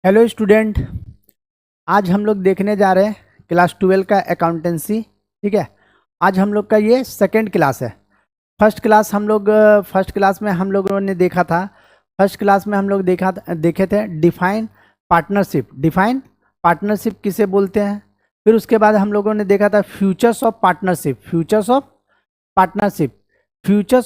Hello student. आज हम लोग देखने जा रहे हैं क्लास 12 का अकाउंटेंसी। ठीक है, आज हम लोग का ये सेकंड क्लास है। फर्स्ट क्लास में हम लोगों ने देखा था। फर्स्ट क्लास में हम लोग देखे थे डिफाइन पार्टनरशिप। डिफाइन पार्टनरशिप किसे बोलते हैं। फिर उसके बाद हम लोगों ने देखा था futures of partnership. Futures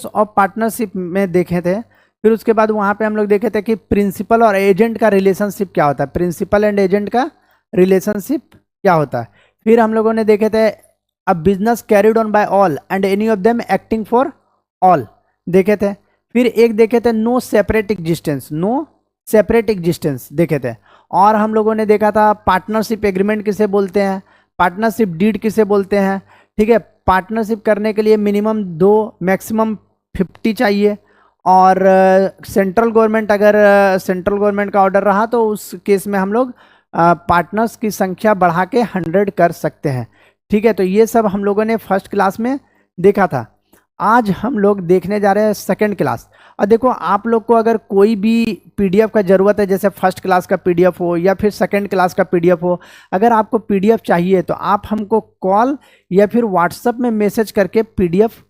of partnership में देखे थे। फिर उसके बाद वहाँ पे हम लोग देखे थे कि प्रिंसिपल और एजेंट का रिलेशनशिप क्या होता है। प्रिंसिपल एंड एजेंट का रिलेशनशिप क्या होता है। फिर हम लोगों ने देखे थे a business carried on by all and any of them acting for all देखे थे। फिर एक देखे थे नो सेपरेट एग्जिस्टेंस देखे थे। और हम लोगों ने देखा था पार्टनरशिप एग्रीमेंट किसे बोलते हैं, पार्टनरशिप डीड किसे बोलते हैं। ठीक है, पार्टनरशिप करने के लिए मिनिमम 2 मैक्सिमम 50 चाहिए। और सेंट्रल गवर्नमेंट का ऑर्डर रहा तो उस केस में हम लोग पार्टनर्स की संख्या बढ़ा के 100 कर सकते हैं। ठीक है, तो ये सब हम लोगों ने फर्स्ट क्लास में देखा था। आज हम लोग देखने जा रहे हैं सेकंड क्लास। और देखो, आप लोग को अगर कोई भी पीडीएफ का ज़रूरत है, जैसे फर्स्ट क्लास का पीडीएफ हो या फिर सेकंड क्लास का पीडीएफ हो, अगर आपको पीडीएफ चाहिए तो आप हमको कॉल या फिर व्हाट्सएप में मैसेज करके पीडीएफ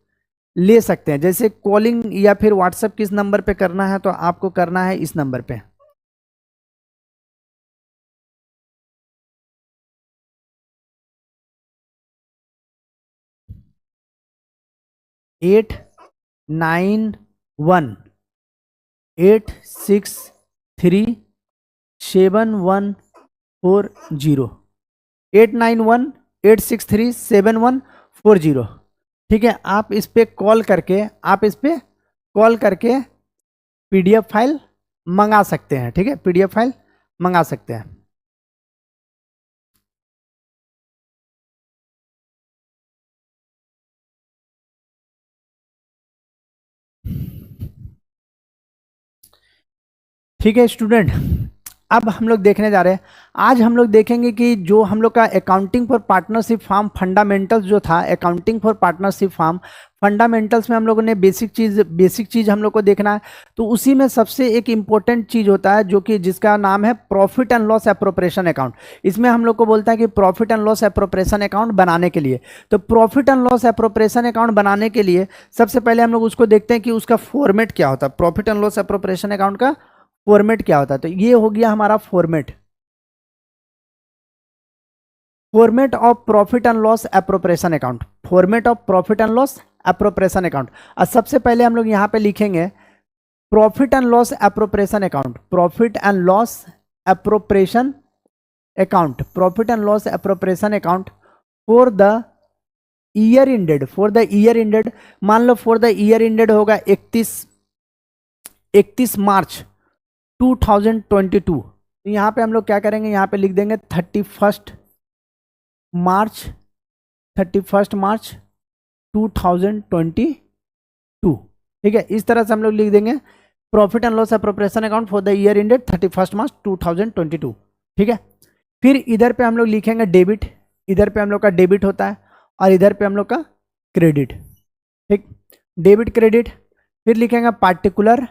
ले सकते हैं। जैसे कॉलिंग या फिर व्हाट्सएप किस नंबर पे करना है, तो आपको करना है इस नंबर पे 891-863-7140 891-863-7140। ठीक है, आप इस पे कॉल करके पीडीएफ फाइल मंगा सकते हैं। ठीक है, पीडीएफ फाइल मंगा सकते हैं। ठीक है स्टूडेंट, अब हम लोग देखने जा रहे हैं। आज हम लोग देखेंगे कि जो हम लोग का accounting for partnership form fundamentals जो था, accounting for partnership form fundamentals में हम लोगों ने बेसिक चीज़ हम लोग को देखना है। तो उसी में सबसे एक इम्पोर्टेंट चीज़ होता है जो कि जिसका नाम है profit and loss appropriation account. इसमें हम लोग को बोलता है कि profit and loss appropriation account बनाने के लिए, तो profit and loss appropriation account बनाने के लिए सबसे पहले हम लोग उसको देखते हैं कि उसका फॉर्मेट क्या होता है। Profit and loss appropriation account का फॉर्मेट क्या होता है। तो ये हो गया हमारा format of profit and loss appropriation account. Format of profit and loss appropriation account. और सबसे पहले हम लोग यहां पे लिखेंगे profit and loss appropriation account. Profit and loss appropriation account, profit and loss appropriation account for the year ended. मान लो for the year ended होगा 31 मार्च 2022। तो यहाँ पे हम लोग क्या करेंगे, यहाँ पे लिख देंगे 31 मार्च 2022। ठीक है, इस तरह से हम लोग लिख देंगे profit and loss appropriation account for the year ended 31 मार्च 2022। ठीक है, फिर इधर पे हम लोग लिखेंगे डेबिट। इधर पे हम लोग का डेबिट होता है और इधर पे हम लोग का क्रेडिट। ठीक, डेबिट क्रेडिट। फिर लिखेंगे पार्टिकुलर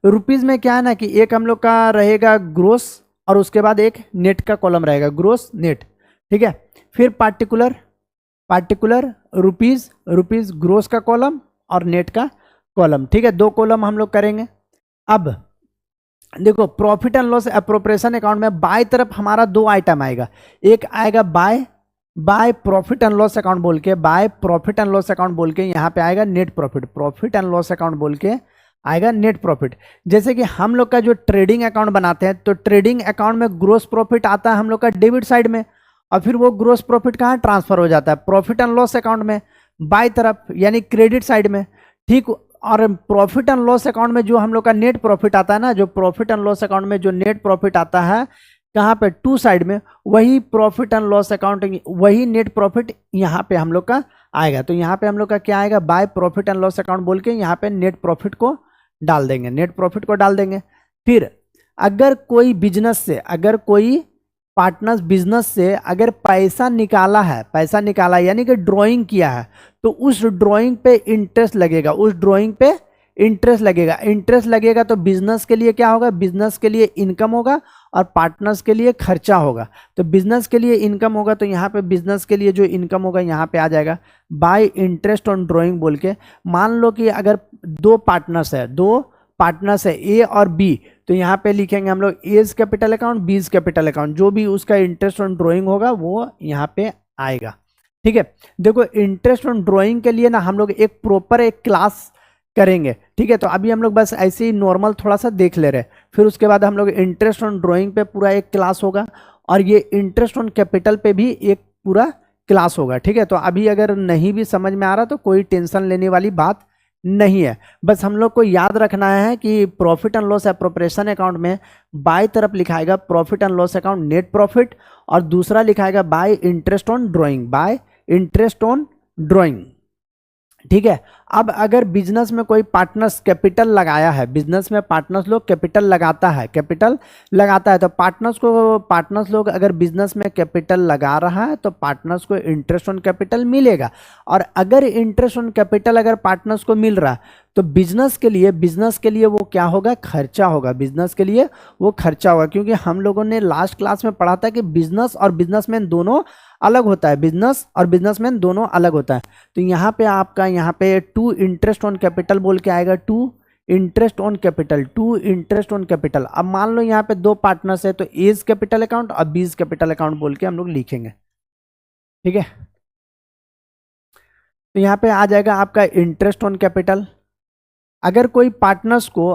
रुपीज में क्या है ना कि एक हम लोग का रहेगा ग्रोस और उसके बाद एक नेट का कॉलम रहेगा, ग्रोस नेट। ठीक है, फिर पार्टिकुलर रुपीज ग्रोस का कॉलम और नेट का कॉलम। ठीक है, 2 कॉलम हम लोग करेंगे। अब देखो, profit and loss appropriation account में बाय तरफ हमारा 2 आइटम आएगा। एक आएगा by profit and loss account बोल के, by profit and loss account बोल के यहाँ पे आएगा net profit. Profit and loss account बोल के आएगा नेट प्रॉफिट। जैसे कि हम लोग का जो ट्रेडिंग अकाउंट बनाते हैं, तो ट्रेडिंग अकाउंट में ग्रोस प्रॉफिट आता है हम लोग का डेबिट साइड में, और फिर वो ग्रोस प्रॉफिट कहाँ ट्रांसफर हो जाता है, प्रॉफिट एंड लॉस अकाउंट में बाय तरफ, यानी क्रेडिट साइड में। ठीक, और प्रॉफिट एंड लॉस अकाउंट में जो हम लोग का नेट प्रॉफिट आता है ना, जो प्रॉफिट एंड लॉस अकाउंट में जो नेट प्रॉफिट आता है कहाँ पे, 2 साइड में, वही प्रॉफिट एंड लॉस अकाउंट, वही नेट प्रॉफिट यहाँ पे हम लोग का आएगा। तो यहाँ पे हम लोग का क्या आएगा, by profit and loss account बोल के यहाँ पे नेट प्रॉफिट को डाल देंगे। फिर अगर कोई पार्टनर्स बिजनेस से अगर पैसा निकाला यानी कि ड्राइंग किया है, तो उस ड्राइंग पे इंटरेस्ट लगेगा, उस ड्राइंग पे इंटरेस्ट लगेगा। इंटरेस्ट लगेगा तो बिजनेस के लिए क्या होगा, बिजनेस के लिए इनकम होगा और पार्टनर्स के लिए खर्चा होगा। तो बिजनेस के लिए इनकम होगा तो यहाँ पे बिजनेस के लिए जो इनकम होगा यहाँ पे आ जाएगा बाय इंटरेस्ट ऑन ड्रॉइंग बोल के। मान लो कि अगर दो पार्टनर्स है ए और बी, तो यहाँ पे लिखेंगे हम लोग A's capital account, B's capital account, जो भी उसका इंटरेस्ट ऑन ड्रॉइंग होगा वो यहाँ पे आएगा। ठीक है, देखो इंटरेस्ट ऑन ड्रॉइंग के लिए ना हम लोग एक प्रॉपर एक क्लास करेंगे। ठीक है, तो अभी हम लोग बस ऐसे ही नॉर्मल थोड़ा सा देख ले रहे हैं, फिर उसके बाद हम लोग इंटरेस्ट ऑन ड्रॉइंग पे पूरा एक क्लास होगा और ये इंटरेस्ट ऑन कैपिटल पे भी एक पूरा क्लास होगा। ठीक है, तो अभी अगर नहीं भी समझ में आ रहा तो कोई टेंशन लेने वाली बात नहीं है। बस हम लोग को याद रखना है कि profit and loss appropriation account में बाई तरफ लिखाएगा profit and loss account net profit और दूसरा लिखाएगा by interest on drawing, by interest on drawing. ठीक है, अब अगर बिजनेस में कोई पार्टनर्स कैपिटल लगाया है, बिजनेस में पार्टनर्स लोग कैपिटल लगाता है तो पार्टनर्स लोग अगर बिजनेस में कैपिटल लगा रहा है तो पार्टनर्स को इंटरेस्ट ऑन कैपिटल मिलेगा। और अगर इंटरेस्ट ऑन कैपिटल अगर पार्टनर्स को मिल रहा है तो बिजनेस के लिए वो क्या होगा, खर्चा होगा। बिजनेस के लिए वो खर्चा होगा, क्योंकि हम लोगों ने लास्ट क्लास में पढ़ा था कि बिजनेस और बिजनेसमैन दोनों अलग होता है, बिजनेस और बिजनेसमैन दोनों अलग होता है। तो यहाँ पे आपका यहाँ पे टू इंटरेस्ट ऑन कैपिटल बोल के आएगा, टू इंटरेस्ट ऑन कैपिटल। अब मान लो यहाँ पे दो पार्टनर्स है तो एज कैपिटल अकाउंट और बीज कैपिटल अकाउंट बोल के हम लोग लिखेंगे। ठीक है, तो यहाँ पे आ जाएगा आपका इंटरेस्ट ऑन कैपिटल। अगर कोई पार्टनर्स को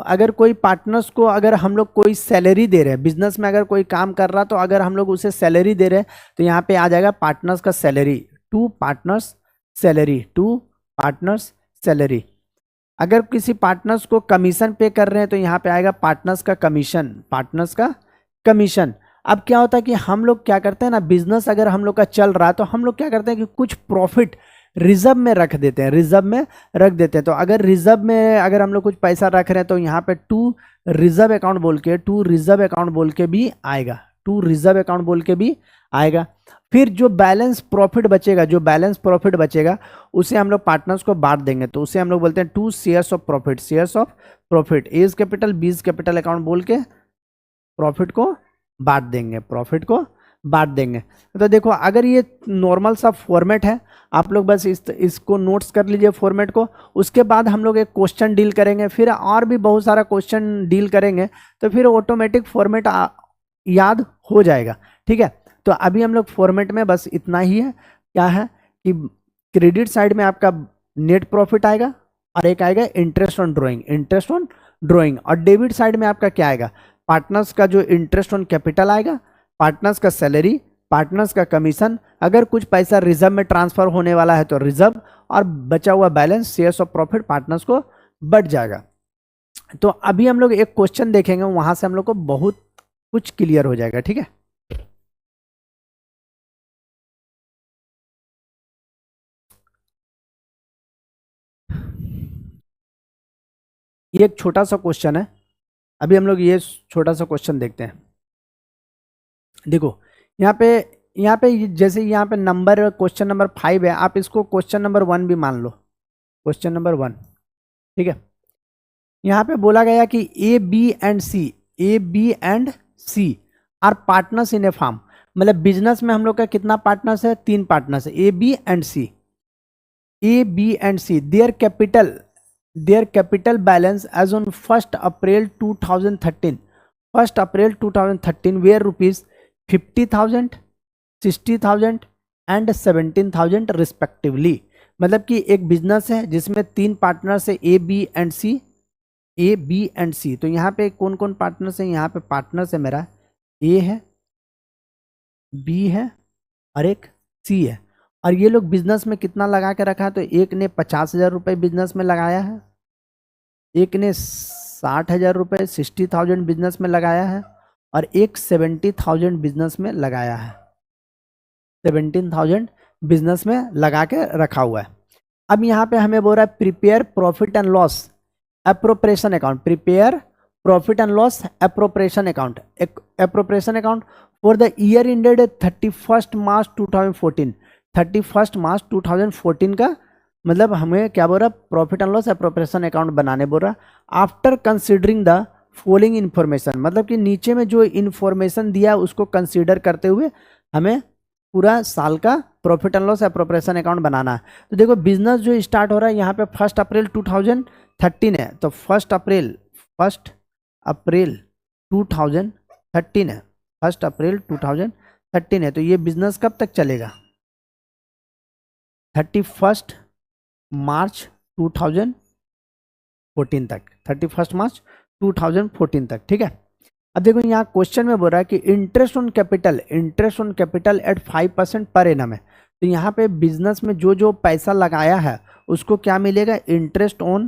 अगर हम लोग कोई सैलरी दे रहे हैं, बिजनेस में अगर कोई काम कर रहा तो अगर हम लोग उसे सैलरी दे रहे हैं तो यहाँ पे आ जाएगा पार्टनर्स का सैलरी, टू पार्टनर्स सैलरी। अगर किसी पार्टनर्स को कमीशन पे कर रहे हैं तो यहाँ पे आएगा पार्टनर्स का कमीशन। अब क्या होता है कि हम लोग क्या करते हैं ना, बिजनेस अगर हम लोग का चल रहा है तो हम लोग क्या करते हैं कि कुछ प्रॉफिट रिजर्व में रख देते हैं, तो अगर रिजर्व में अगर हम लोग कुछ पैसा रख रहे हैं तो यहाँ पे टू रिजर्व अकाउंट बोल के भी आएगा। फिर जो बैलेंस प्रॉफिट बचेगा उसे हम लोग पार्टनर्स को बांट देंगे, तो उसे हम लोग बोलते हैं two shares of profit. A's capital B's capital account बोल के प्रॉफिट को बांट देंगे। तो देखो अगर ये नॉर्मल सा फॉर्मेट है, आप लोग बस इसको नोट्स कर लीजिए फॉर्मेट को। उसके बाद हम लोग एक क्वेश्चन डील करेंगे, फिर और भी बहुत सारा क्वेश्चन डील करेंगे, तो फिर ऑटोमेटिक फॉर्मेट याद हो जाएगा। ठीक है, तो अभी हम लोग फॉर्मेट में बस इतना ही है। क्या है कि क्रेडिट साइड में आपका नेट प्रॉफिट आएगा और एक आएगा इंटरेस्ट ऑन ड्रॉइंग, और डेबिट साइड में आपका क्या आएगा, पार्टनर्स का जो इंटरेस्ट ऑन कैपिटल आएगा, पार्टनर्स का सैलरी, पार्टनर्स का कमीशन, अगर कुछ पैसा रिजर्व में ट्रांसफर होने वाला है तो रिजर्व, और बचा हुआ balance shares of profit partners को बढ़ जाएगा। तो अभी हम लोग एक क्वेश्चन देखेंगे, वहां से हम लोग को बहुत कुछ क्लियर हो जाएगा। ठीक है, ये एक छोटा सा क्वेश्चन है। अभी हम लोग ये छोटा सा क्वेश्चन देखते हैं। देखो यहाँ पे जैसे यहाँ पे क्वेश्चन नंबर 5 है, आप इसको क्वेश्चन नंबर 1 भी मान लो, क्वेश्चन नंबर 1। ठीक है, यहाँ पे बोला गया कि A B and C are partners in a firm. मतलब बिजनेस में हम लोग का कितना पार्टनर्स है, 3 पार्टनर्स है, A B and C. Their capital balance as on 1 April 2013 were rupees 50,000, 60,000 and 17,000 respectively. मतलब कि एक बिजनेस है जिसमें 3 पार्टनर्स है, ए बी एंड सी। तो यहाँ पे कौन कौन पार्टनर्स है, यहाँ पे पार्टनर्स है मेरा ए है, बी है और एक सी है। और ये लोग बिजनेस में कितना लगा के रखा है, तो एक ने 50,000 रुपये बिजनेस में लगाया है, एक ने 60,000 रुपये 60,000 बिजनेस में लगाया है, और एक 70,000 बिजनेस में लगाया है, 17,000 बिजनेस में लगा के रखा हुआ है। अब यहाँ पे हमें बोल रहा है prepare profit and loss appropriation account for the year ended 31 March 2014 का मतलब हमें क्या बोल रहा, profit and loss appropriation account बनाने बोल रहा। After considering the following information, मतलब कि नीचे में जो इन्फॉर्मेशन दिया उसको कंसीडर करते हुए हमें पूरा साल का profit and loss appropriation account बनाना है। तो देखो बिजनेस जो स्टार्ट हो रहा है यहाँ पे 1 अप्रैल 2013 है, तो 1 अप्रैल 2013 है, 1 अप्रैल 2013 है, तो ये बिजनेस कब तक चलेगा, 31 मार्च 2014 तक, 31 मार्च 2014 तक, ठीक है। अब देखो यहाँ क्वेश्चन में बोल रहा है कि interest on capital eight 5% per annum है। तो यहाँ पे बिजनेस में जो जो पैसा लगाया है उसको क्या मिलेगा, इंटरेस्ट ऑन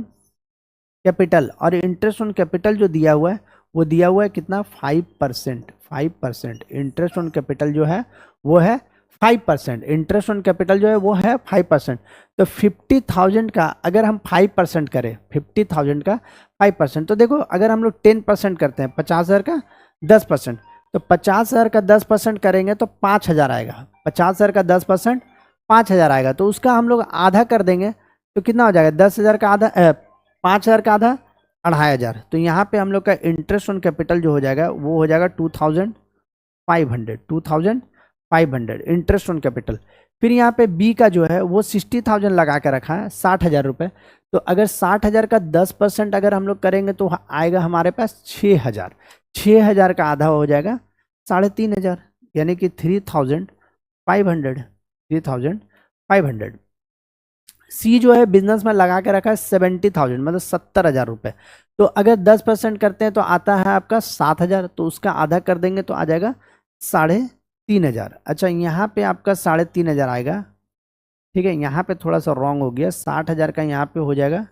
कैपिटल, और इंटरेस्ट ऑन कैपिटल जो दिया हुआ है वो दिया हुआ है कितना, 5%। इंटरेस्ट ऑन कैपिटल जो है वो है 5%, इंटरेस्ट ऑन कैपिटल जो है वो है 5%। तो 50,000 का अगर हम 5% करें, 50,000 का 5%, तो देखो अगर हम लोग 10% करते हैं, 50,000 का 10%, तो 50,000 का 10% करेंगे तो 5,000 आएगा, 50,000 का 10% 5,000 आएगा, तो उसका हम लोग आधा कर देंगे तो कितना हो जाएगा, 10,000 का आधा 5,000 का आधा 2,500। तो यहाँ पे हम लोग का इंटरेस्ट ऑन कैपिटल जो हो जाएगा वो हो जाएगा 2,500 इंटरेस्ट ऑन कैपिटल। फिर यहाँ पे बी का जो है वो 60,000 लगा के रखा है, 60,000 रुपये। तो अगर 60,000 का 10% अगर हम लोग करेंगे तो आएगा हमारे पास 6,000, 6,000 का आधा हो जाएगा 3,500, यानी कि 3,500। सी जो है बिजनेस में लगा के रखा है 70,000, मतलब 70,000 रुपये। तो अगर 10% करते हैं तो आता है आपका 7,000, तो उसका आधा कर देंगे तो आ जाएगा 3,500। अच्छा यहाँ पे आपका 3,500 आएगा, ठीक है। यहाँ पे थोड़ा सा रॉन्ग हो गया, 60,000 का यहाँ पे हो जाएगा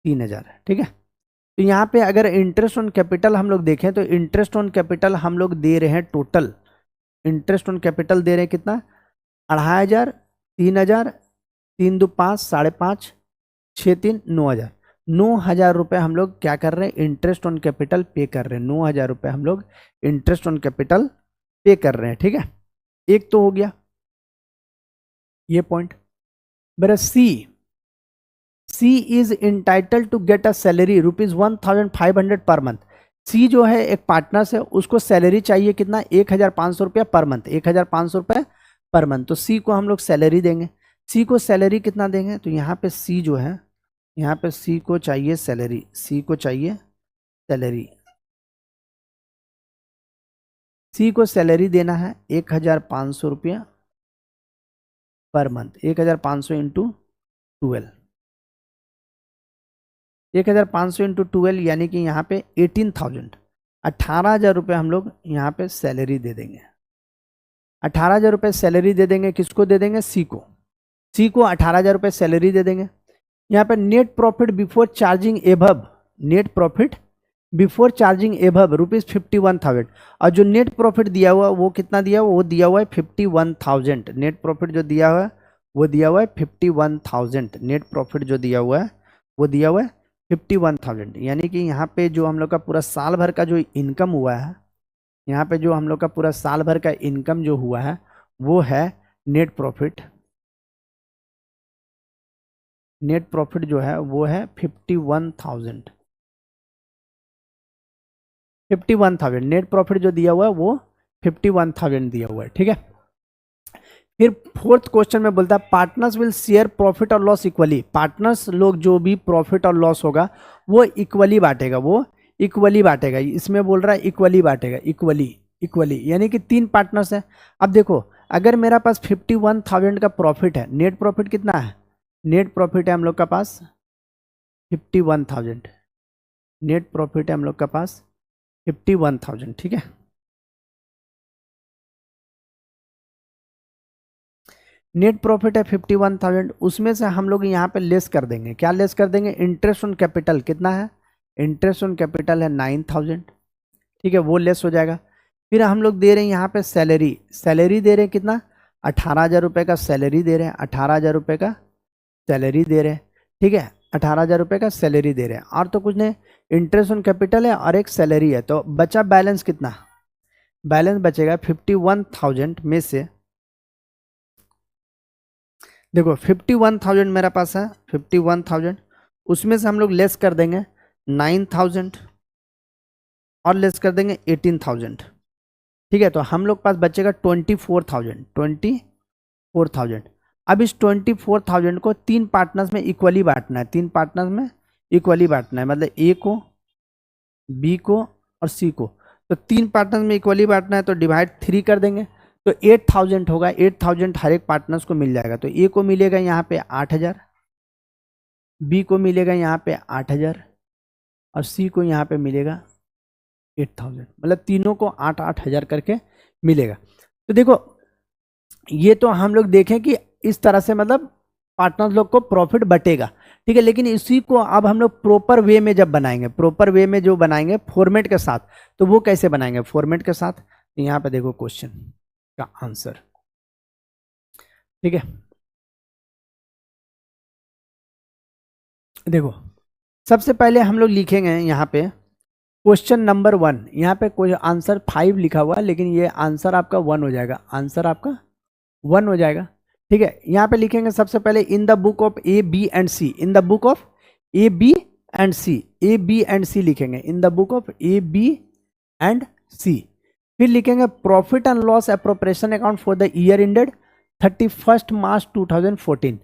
3,000, ठीक है। तो यहाँ पे अगर इंटरेस्ट ऑन कैपिटल हम लोग देखें तो इंटरेस्ट ऑन कैपिटल हम लोग दे रहे हैं टोटल, इंटरेस्ट ऑन कैपिटल दे रहे हैं कितना, 2,500, 3,000, 3 2 5, 5.5, 6 3, 9,000। 9,000 रुपये हम लोग क्या कर रहे हैं, इंटरेस्ट ऑन कैपिटल पे कर रहे हैं, 9,000 रुपये हम लोग इंटरेस्ट ऑन कैपिटल पे कर रहे हैं, ठीक है। एक तो हो गया ये पॉइंट। मेरा C is entitle to get a salary ₹1,500 per month. सी जो है एक पार्टनर से, उसको सैलरी चाहिए कितना, 1,500 रुपया पर मंथ, 1,500 रुपये पर मंथ। तो सी को हम लोग सैलरी देंगे। सी को सैलरी कितना देंगे, तो यहाँ पे सी जो है, यहाँ पे सी को चाहिए सैलरी, सी को चाहिए सैलरी, सी को सैलरी देना है 1,500 रुपया पर मंथ, 1,500 इंटू 12, 1,500 इंटू 12 यानी कि यहाँ पे 18,000, 18,000 रुपये हम लोग यहाँ पे सैलरी दे देंगे। 18,000 रुपये सैलरी दे देंगे, किसको दे देंगे, सी को। सी को 18,000 रुपये सैलरी दे देंगे। यहाँ पे net profit before charging above, net profit before charging above ₹51,000, और जो नेट प्रॉफिट दिया हुआ वो कितना दिया हुआ, वो दिया हुआ है 51,000। नेट प्रॉफिट जो दिया हुआ है वो दिया हुआ है 51,000, नेट प्रॉफिट जो दिया हुआ है वो दिया हुआ है 51,000। यानी कि यहाँ पे जो हम लोग का पूरा साल भर का जो इनकम हुआ है, यहाँ पे जो हम लोग का पूरा साल भर का इनकम जो हुआ है वो है नेट प्रॉफिट, नेट प्रॉफिट जो है वो है 51,000, 51,000 नेट प्रॉफिट जो दिया हुआ है वो 51,000 दिया हुआ है, ठीक है। फिर फोर्थ क्वेश्चन में बोलता है पार्टनर्स विल शेयर प्रॉफिट और लॉस इक्वली। पार्टनर्स लोग जो भी प्रॉफिट और लॉस होगा वो इक्वली बांटेगा, वो इक्वली बांटेगा। इसमें बोल रहा है इक्वली बांटेगा, इक्वली यानी कि 3 पार्टनर्स हैं। अब देखो अगर मेरा पास 51,000 का प्रॉफिट है, नेट प्रॉफिट कितना है, नेट प्रॉफिट है हम लोग का पास 51,000, नेट प्रॉफिट है हम लोग का पास 51,000, ठीक है। नेट प्रॉफिट है 51,000, उसमें से हम लोग यहाँ पे लेस कर देंगे, क्या लेस कर देंगे, इंटरेस्ट ऑन कैपिटल कितना है, इंटरेस्ट ऑन कैपिटल है 9,000, ठीक है, वो लेस हो जाएगा। फिर हम लोग दे रहे हैं यहाँ पे सैलरी, सैलरी दे रहे हैं कितना, 18,000 रुपये का सैलरी दे रहे हैं, 18,000 रुपये का सैलरी दे रहे हैं, ठीक है, 18,000 रुपये का सैलरी दे रहे हैं। और तो कुछ नहीं, इंटरेस्ट ऑन कैपिटल है और एक सैलरी है, तो बचा बैलेंस कितना, बैलेंस बचेगा 51,000 में से देखो 51,000 मेरे पास है, 51,000, उसमें से हम लोग लेस कर देंगे 9,000 और लेस कर देंगे 18,000, ठीक है। तो हम लोग पास बचेगा 24,000। अब इस 24,000 को तीन पार्टनर्स में इक्वली बांटना है, तीन पार्टनर्स में इक्वली बांटना है, मतलब ए को, बी को और सी को। तो तीन पार्टनर्स में इक्वली बांटना है तो डिवाइड 3 कर देंगे, तो 8,000 होगा। 8,000 हर एक पार्टनर्स को मिल जाएगा। तो ए को मिलेगा यहाँ पे 8,000, बी को मिलेगा यहाँ पे 8,000 और सी को यहाँ पे मिलेगा 8,000, मतलब तीनों को 8,000 करके मिलेगा। तो देखो ये तो हम लोग देखें कि इस तरह से मतलब पार्टनर्स लोग को प्रॉफिट बटेगा, ठीक है। लेकिन इसी को अब हम लोग प्रॉपर वे में जब बनाएंगे, प्रॉपर वे में जो बनाएंगे फॉर्मेट के साथ, तो वो कैसे बनाएंगे फॉर्मेट के साथ, यहाँ पे देखो क्वेश्चन का आंसर, ठीक है। देखो सबसे पहले हम लोग लिखेंगे यहाँ पे क्वेश्चन नंबर 1, यहाँ पे कोई आंसर 5 लिखा हुआ है, लेकिन ये आंसर आपका 1 हो जाएगा, आंसर आपका 1 हो जाएगा, ठीक है। यहाँ पे लिखेंगे सबसे पहले in the book of A B and C, in the book of A B and C, A B and C लिखेंगे, in the book of A B and C. फिर लिखेंगे profit and loss appropriation account for the year ended 31 March 2014।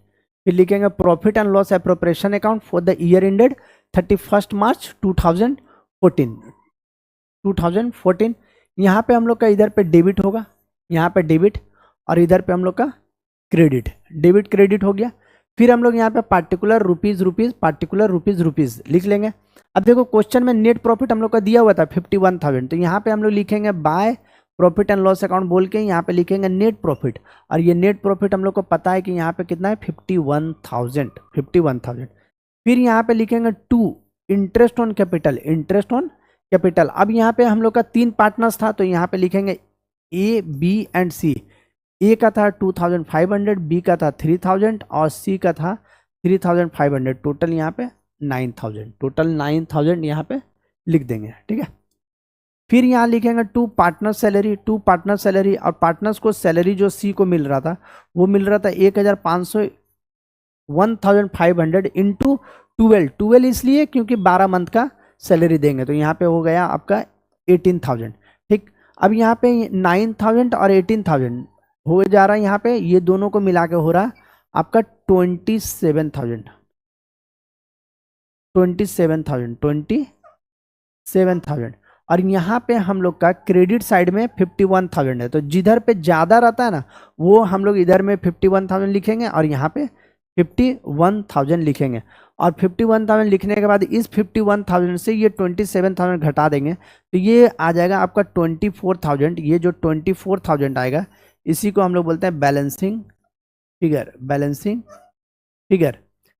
फिर लिखेंगे profit and loss appropriation account for the year ended 31 March 2014। यहाँ पे हम लोग का इधर पे डेबिट होगा, यहाँ पे डेबिट, और इधर पे हम लोग का क्रेडिट, डेबिट क्रेडिट हो गया। फिर हम लोग यहाँ पे particular rupees rupees, particular rupees rupees लिख लेंगे। अब देखो क्वेश्चन में नेट प्रॉफिट हम लोग का दिया हुआ था 51,000, तो यहाँ पे हम लोग लिखेंगे by profit and loss account बोल के यहाँ पे लिखेंगे नेट प्रॉफिट, और ये नेट प्रॉफिट हम लोग को पता है कि यहाँ पे कितना है 51,000। फिर यहाँ पे लिखेंगे 2 interest on capital, interest on capital. अब यहाँ पे हम लोग का 3 पार्टनर्स था, तो यहाँ पे लिखेंगे ए बी एंड सी। ए का था 2,500, बी का था 3,000 और सी का था 3,500, टोटल यहाँ पे 9,000, टोटल 9,000 यहाँ पे लिख देंगे, ठीक है। फिर यहाँ लिखेंगे 2 पार्टनर सैलरी, 2 पार्टनर सैलरी, और पार्टनर्स को सैलरी जो सी को मिल रहा था वो मिल रहा था 1,500, 1,500 इंटू 12 इसलिए क्योंकि 12 मंथ का सैलरी देंगे, तो यहाँ पे हो गया आपका 18,000, ठीक। अब यहाँ पे 9,000 और 18,000 हो जा रहा है, यहाँ पे ये दोनों को मिला के हो रहा आपका 27,000 और यहाँ पे हम लोग का क्रेडिट साइड में 51,000 है। तो जिधर पे ज़्यादा रहता है ना वो हम लोग इधर में 51,000 लिखेंगे और यहाँ पे 51,000 लिखेंगे, और 51,000 लिखने के बाद इस 51,000 से ये 27,000 घटा देंगे, तो ये आ जाएगा आपका 24,000। ये जो 24,000 आएगा इसी को हम लोग बोलते हैं बैलेंसिंग फिगर, बैलेंसिंग फिगर,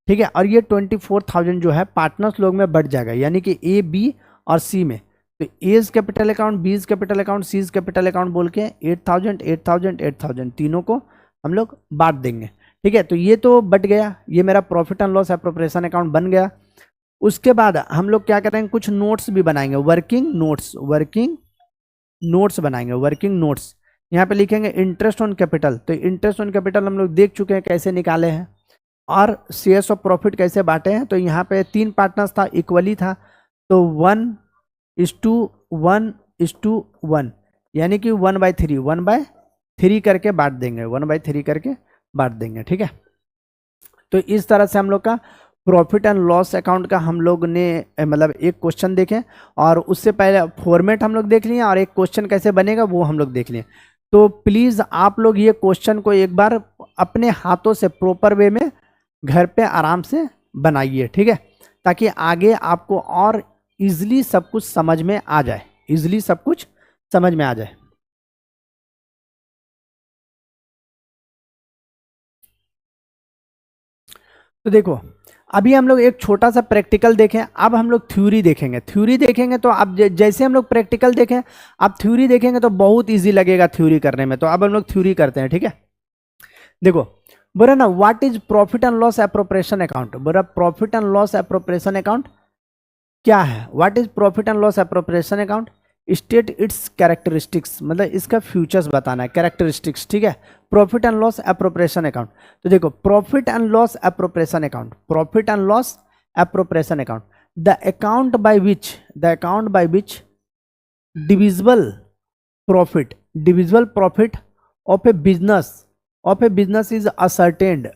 ठीक है। और ये 24,000 जो है पार्टनर्स लोग में बढ़ जाएगा, यानी कि ए बी और सी में। तो A's capital account, B's capital account, C's capital account बोल के 8,000 8,000 8,000 तीनों को हम लोग बांट देंगे, ठीक है। तो ये तो बट गया, ये मेरा profit and loss appropriation account बन गया। उसके बाद हम लोग क्या करेंगे, कुछ नोट्स भी बनाएंगे, वर्किंग नोट्स बनाएंगे, वर्किंग नोट्स। यहाँ पे लिखेंगे इंटरेस्ट ऑन कैपिटल, तो इंटरेस्ट ऑन कैपिटल हम लोग देख चुके हैं कैसे निकाले हैं, और शेयर्स ऑफ प्रॉफिट कैसे बांटे हैं। तो यहाँ पे 3 पार्टनर्स था, इक्वली था, तो 1:1:1, यानी कि 1/3 करके बांट देंगे, 1/3 करके बांट देंगे, ठीक है। तो इस तरह से हम लोग का प्रॉफिट एंड लॉस अकाउंट का हम लोग ने मतलब एक क्वेश्चन देखे, और उससे पहले फॉर्मेट हम लोग देख लिए, और एक क्वेश्चन कैसे बनेगा वो हम लोग देख लिए। तो प्लीज़ आप लोग ये क्वेश्चन को एक बार अपने हाथों से प्रॉपर वे में घर पे आराम से बनाइए, ठीक है, ताकि आगे आपको और इजीली सब कुछ समझ में आ जाए, इजीली सब कुछ समझ में आ जाए। तो देखो अभी हम लोग एक छोटा सा प्रैक्टिकल देखें, अब हम लोग थ्योरी देखेंगे। थ्योरी देखेंगे तो अब जैसे हम लोग प्रैक्टिकल देखें, अब थ्योरी देखेंगे तो बहुत इजी लगेगा थ्योरी करने में। तो अब हम लोग थ्योरी करते हैं, ठीक है। देखो बोला ना, what is profit and loss appropriation account, बोला profit and loss appropriation account क्या है, what is profit and loss appropriation account. State its characteristics, मतलब इसका फ्यूचर्स बताना है, कैरेक्टरिस्टिक्स, ठीक है। Profit and loss appropriation account, तो देखो profit and loss appropriation account, profit and loss appropriation account, the account by which divisible profit of a business is ascertained,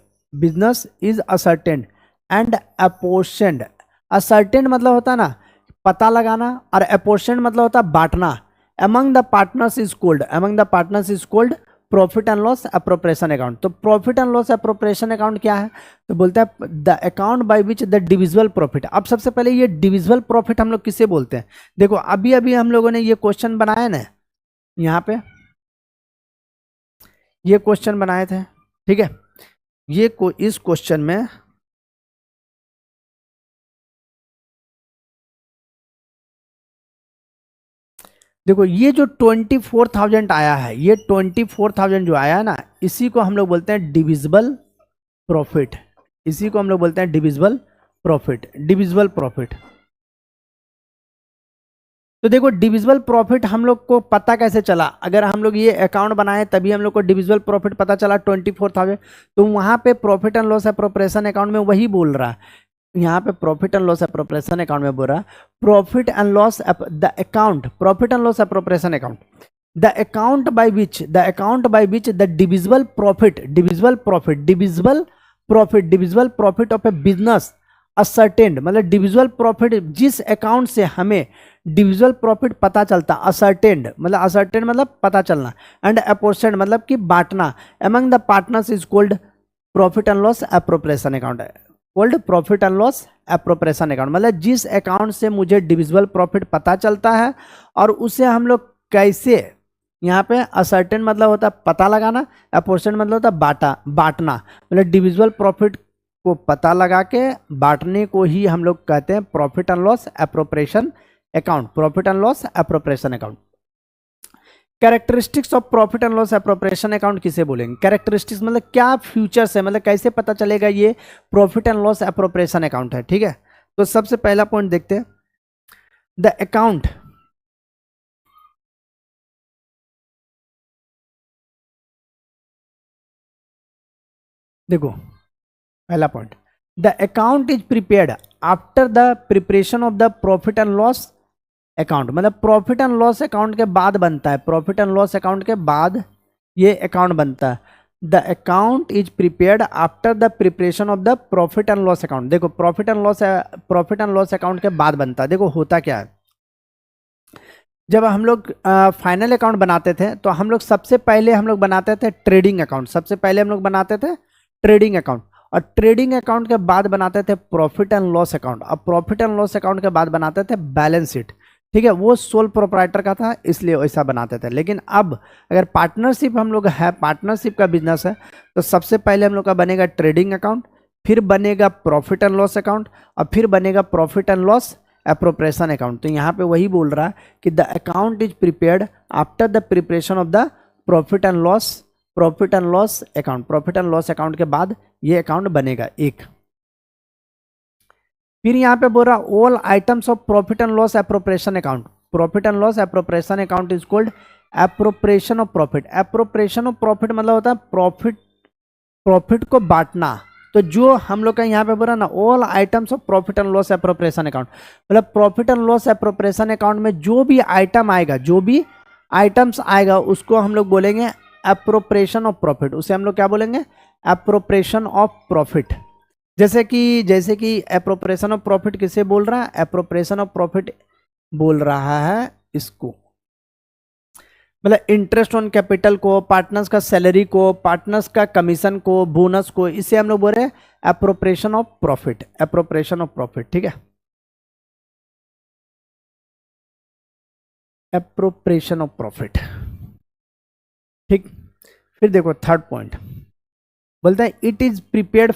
and apportioned। ascertained मतलब होता है ना पता लगाना, और apportioned मतलब होता है बांटना। among the partners is called profit and loss appropriation account. तो profit and loss appropriation account क्या है, तो बोलता है the account by which the divisible profit. अब सबसे पहले ये डिविजिबल प्रॉफिट हम लोग किसे बोलते हैं, देखो अभी अभी हम लोगों ने ये क्वेश्चन बनाया ना, यहाँ पे ये क्वेश्चन बनाए थे, ठीक है। इस क्वेश्चन में देखो ये जो 24,000 आया है, ये 24,000 जो आया है ना, इसी को हम लोग बोलते हैं डिविजिबल प्रॉफिट, इसी को हम लोग बोलते हैं डिविजिबल प्रॉफिट। तो देखो डिविजिबल प्रॉफिट हम लोग को पता कैसे चला, अगर हम लोग ये अकाउंट बनाए तभी हम लोग को डिविजिबल प्रॉफिट पता चला 24,000। तो वहां पे profit and loss appropriation account में वही बोल रहा है, यहाँ पे profit and loss appropriation account में बोल रहा है profit and loss the account, profit and loss appropriation account, the account by which the divisible profit of a business ascertained, मतलब डिविजिबल प्रॉफिट जिस अकाउंट से हमें डिविजिबल प्रॉफिट पता चलता, असर्टेंड मतलब पता चलना, एंड अपोर्शनड मतलब कि बांटना, among the partners is called profit and loss appropriation account है, called profit and loss appropriation account. मतलब जिस अकाउंट से मुझे डिविजिबल प्रॉफिट पता चलता है और उसे हम लोग कैसे, यहाँ पे असर्टेन मतलब होता है पता लगाना, अपोर्शन मतलब होता है बांटना, मतलब डिविजिबल प्रॉफिट को पता लगा के बांटने को ही हम लोग कहते हैं profit and loss appropriation account, profit and loss appropriation account. Characteristics of profit and loss appropriation account किसे बोलेंगे, कैरेक्टरिस्टिक्स मतलब क्या फीचर्स है, मतलब कैसे पता चलेगा ये profit and loss appropriation account है, ठीक है। तो सबसे पहला पॉइंट देखते हैं, द अकाउंट, देखो पहला point, the account is prepared after the preparation of the profit and loss account, मतलब प्रॉफिट एंड लॉस अकाउंट के बाद बनता है, प्रॉफिट एंड लॉस अकाउंट के बाद ये अकाउंट बनता है। The account is prepared after the preparation of the profit and loss account. देखो प्रॉफिट एंड लॉस अकाउंट के बाद बनता है। देखो होता क्या है, जब हम लोग फाइनल अकाउंट बनाते थे तो हम लोग सबसे पहले हम लोग बनाते थे ट्रेडिंग अकाउंट, सबसे पहले हम लोग बनाते थे ट्रेडिंग अकाउंट, और ट्रेडिंग अकाउंट के बाद बनाते थे प्रॉफिट एंड लॉस अकाउंट, और प्रॉफिट एंड लॉस अकाउंट के बाद बनाते थे बैलेंस शीट, ठीक है। वो सोल प्रोप्राइटर का था इसलिए वैसा बनाते थे। लेकिन अब अगर पार्टनरशिप हम लोग है, पार्टनरशिप का बिजनेस है, तो सबसे पहले हम लोग का बनेगा ट्रेडिंग अकाउंट, फिर बनेगा प्रॉफिट एंड लॉस अकाउंट, और फिर बनेगा profit and loss appropriation account. तो यहाँ पे वही बोल रहा है कि the account is prepared after the preparation of the profit and loss account, profit and loss account के बाद ये अकाउंट बनेगा एक। फिर यहाँ पे बोल रहा all items of profit and loss appropriation account, profit and loss appropriation account is called appropriation of profit. Appropriation of profit मतलब होता है प्रॉफिट को बांटना। तो जो हम लोग का यहाँ पे बोला ना all items of profit and loss appropriation account, मतलब profit and loss appropriation account में जो भी आइटम आएगा, जो भी आइटम्स आएगा, उसको हम लोग बोलेंगे एप्रोप्रिएशन ऑफ प्रॉफिट। उसे हम लोग क्या बोलेंगे, एप्रोप्रिएशन ऑफ प्रॉफिट। जैसे कि एप्रोप्रिएशन ऑफ प्रॉफिट किसे बोल रहा है, एप्रोप्रिएशन ऑफ प्रॉफिट बोल रहा है इसको, मतलब इंटरेस्ट ऑन कैपिटल को, पार्टनर्स का सैलरी को, पार्टनर्स का कमीशन को, बोनस को, इसे हम लोग बोल रहे हैं appropriation of profit, appropriation of profit, ठीक है, एप्रोप्रिएशन ऑफ प्रॉफिट, ठीक। फिर देखो थर्ड पॉइंट बोलता है it is prepared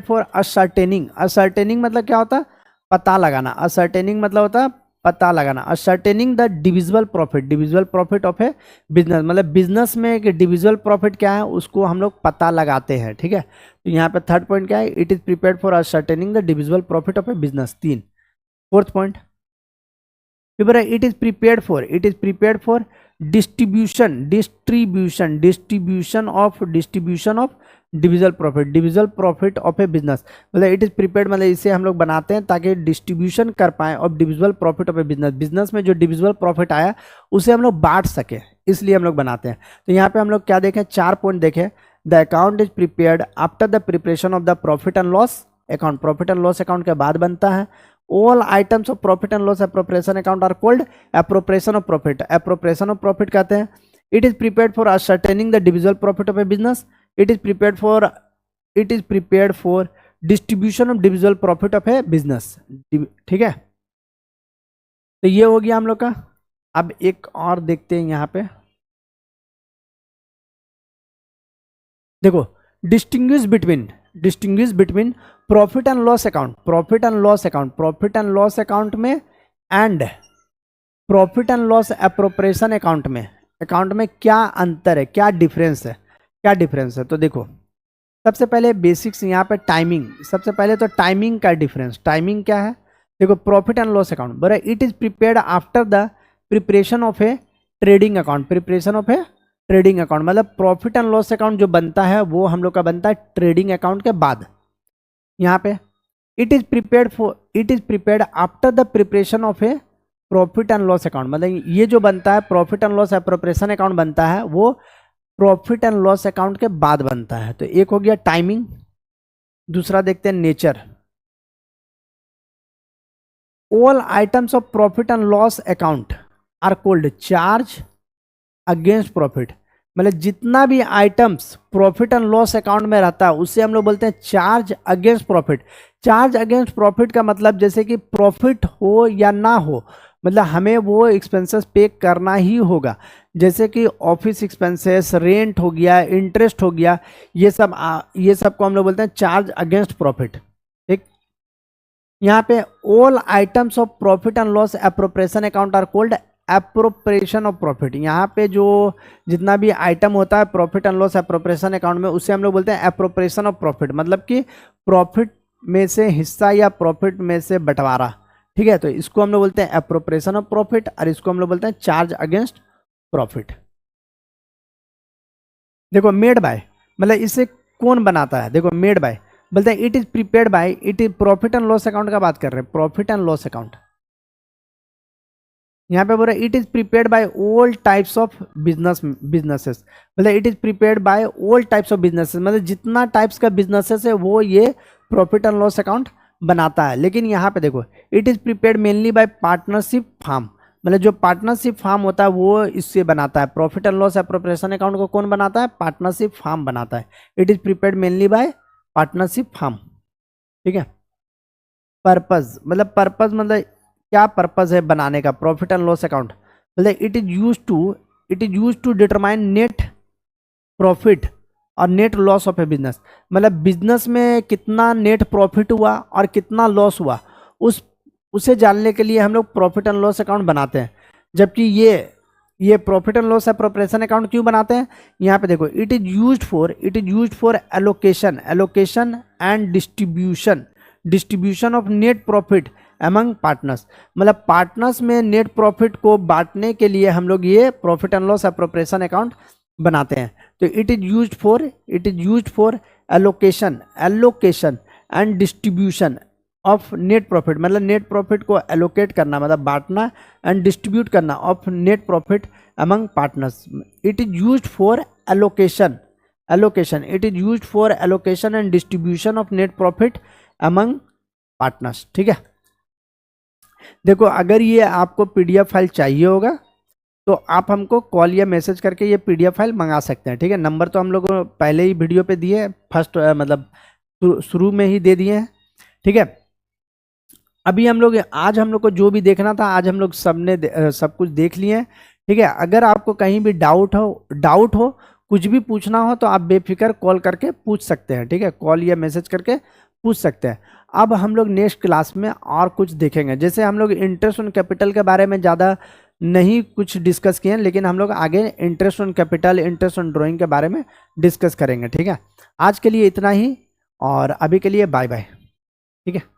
for ascertaining. Ascertaining मतलब क्या होता है, पता लगाना। असर्टेनिंग मतलब होता है पता लगाना। Ascertaining the divisible profit of a business, मतलब बिजनेस में एक डिविजिबल प्रॉफिट क्या है उसको हम लोग पता लगाते हैं, ठीक है। तो यहाँ पे थर्ड पॉइंट क्या है, it is prepared for ascertaining the divisible profit of a business. 3 fourth point, फिर it is prepared for distribution of divisible profit of a business. मतलब इट इज प्रिपेयर्ड मतलब इसे हम लोग बनाते हैं ताकि डिस्ट्रीब्यूशन कर पाए of divisible profit of a business में जो डिविजिबल प्रॉफिट आया उसे हम लोग बांट सके, इसलिए हम लोग बनाते हैं। तो यहाँ पे हम लोग क्या देखें, 4 पॉइंट देखें। The account is prepared after the preparation of the profit and loss account. Profit and loss account के बाद बनता है। All items of profit and loss appropriation account are called appropriation of profit. Appropriation of profit कहते हैं। It is prepared for ascertaining the divisible profit of a business. It is prepared for distribution of divisible profit of a business. ठीक है, तो ये हो गया हम लोग का। अब एक और देखते हैं यहाँ पे, देखो distinguish between profit and loss account में and profit and loss appropriation account में क्या अंतर है, क्या डिफरेंस है। तो देखो सबसे पहले बेसिक्स यहाँ पे टाइमिंग। सबसे पहले तो टाइमिंग का डिफरेंस। टाइमिंग क्या है, देखो प्रॉफिट एंड लॉस अकाउंट बोला it is prepared after the preparation of A trading account. मतलब प्रॉफिट एंड लॉस अकाउंट जो बनता है वो हम लोग का बनता है ट्रेडिंग अकाउंट के बाद। यहाँ पे it is prepared after the preparation of A profit and loss account. मतलब ये जो बनता है profit and loss appropriation account बनता है वो प्रॉफिट एंड लॉस अकाउंट के बाद बनता है। तो एक हो गया टाइमिंग। दूसरा देखते हैं nature. All items of profit and loss account are called charge against profit. मतलब जितना भी items profit and loss account में रहता है उससे हम लोग बोलते हैं charge against profit. Charge against profit का मतलब जैसे कि प्रॉफिट हो या ना हो, मतलब हमें वो एक्सपेंसेस पे करना ही होगा। जैसे कि ऑफिस एक्सपेंसेस, रेंट हो गया, इंटरेस्ट हो गया, ये सब को हम लोग बोलते हैं चार्ज अगेंस्ट प्रॉफिट। ठीक, यहाँ पे all items of profit and loss appropriation account are called appropriation of profit. यहाँ पे जो जितना भी आइटम होता है profit and loss appropriation account में उसे हम लोग बोलते हैं एप्रोप्रिएशन ऑफ प्रॉफिट। मतलब कि प्रॉफिट में से हिस्सा या प्रॉफिट में से बंटवारा। ठीक है, तो इसको हम लोग बोलते हैं एप्रोप्रिएशन ऑफ प्रॉफिट और इसको हम लोग बोलते हैं चार्ज अगेंस्ट प्रॉफिट। देखो मेड बाय, मतलब इसे कौन बनाता है, देखो मेड बाय बोलते हैं it is prepared bye, it is profit and loss account का बात कर रहे हैं, प्रॉफिट एंड लॉस अकाउंट। यहाँ पे बोल रहा है it is prepared by all types of businesses. मतलब it is prepared by all types of businesses, मतलब जितना टाइप्स का बिजनेसेस है वो ये प्रॉफिट एंड लॉस अकाउंट बनाता है। लेकिन यहाँ पे देखो it is prepared mainly by partnership firm. मतलब जो पार्टनरशिप फार्म होता है वो इससे बनाता है। Profit and loss appropriation account को कौन बनाता है, पार्टनरशिप फार्म बनाता है। It is prepared mainly by partnership firm. ठीक है, पर्पज मतलब क्या पर्पज है बनाने का प्रॉफिट एंड लॉस अकाउंट। मतलब it is use to determine net profit और net loss of a business. मतलब बिजनेस में कितना नेट प्रॉफिट हुआ और कितना लॉस हुआ उसे जानने के लिए हम लोग प्रॉफिट एंड लॉस अकाउंट बनाते हैं। जबकि ये profit and loss appropriation account क्यों बनाते हैं, यहाँ पे देखो it is used for allocation and distribution of net profit among partners. मतलब पार्टनर्स में नेट प्रॉफिट को बांटने के लिए हम लोग ये profit and loss appropriation account बनाते हैं। तो it is used for allocation and distribution of net profit. मतलब नेट प्रॉफिट को एलोकेट करना मतलब बांटना एंड डिस्ट्रीब्यूट करना of net profit among partners. It is used for allocation and distribution of net profit among partners. ठीक है, देखो अगर ये आपको पीडीएफ फाइल चाहिए होगा तो आप हमको कॉल या मैसेज करके ये पीडीएफ फाइल मंगा सकते हैं। ठीक है, नंबर तो हम लोग पहले ही वीडियो पे दिए हैं, फर्स्ट मतलब शुरू में ही दे दिए हैं। ठीक है, अभी आज हम लोग को जो भी देखना था आज हम लोग सब कुछ देख लिए हैं। ठीक है, अगर आपको कहीं भी डाउट हो कुछ भी पूछना हो तो आप बेफिक्र कॉल करके पूछ सकते हैं। ठीक है, कॉल या मैसेज करके पूछ सकते हैं। अब हम लोग नेक्स्ट क्लास में और कुछ देखेंगे। जैसे हम लोग इंटरेस्ट ऑन कैपिटल के बारे में ज़्यादा नहीं कुछ डिस्कस किए हैं, लेकिन हम लोग आगे interest on capital, interest on drawing के बारे में डिस्कस करेंगे। ठीक है, आज के लिए इतना ही और अभी के लिए बाय बाय। ठीक है।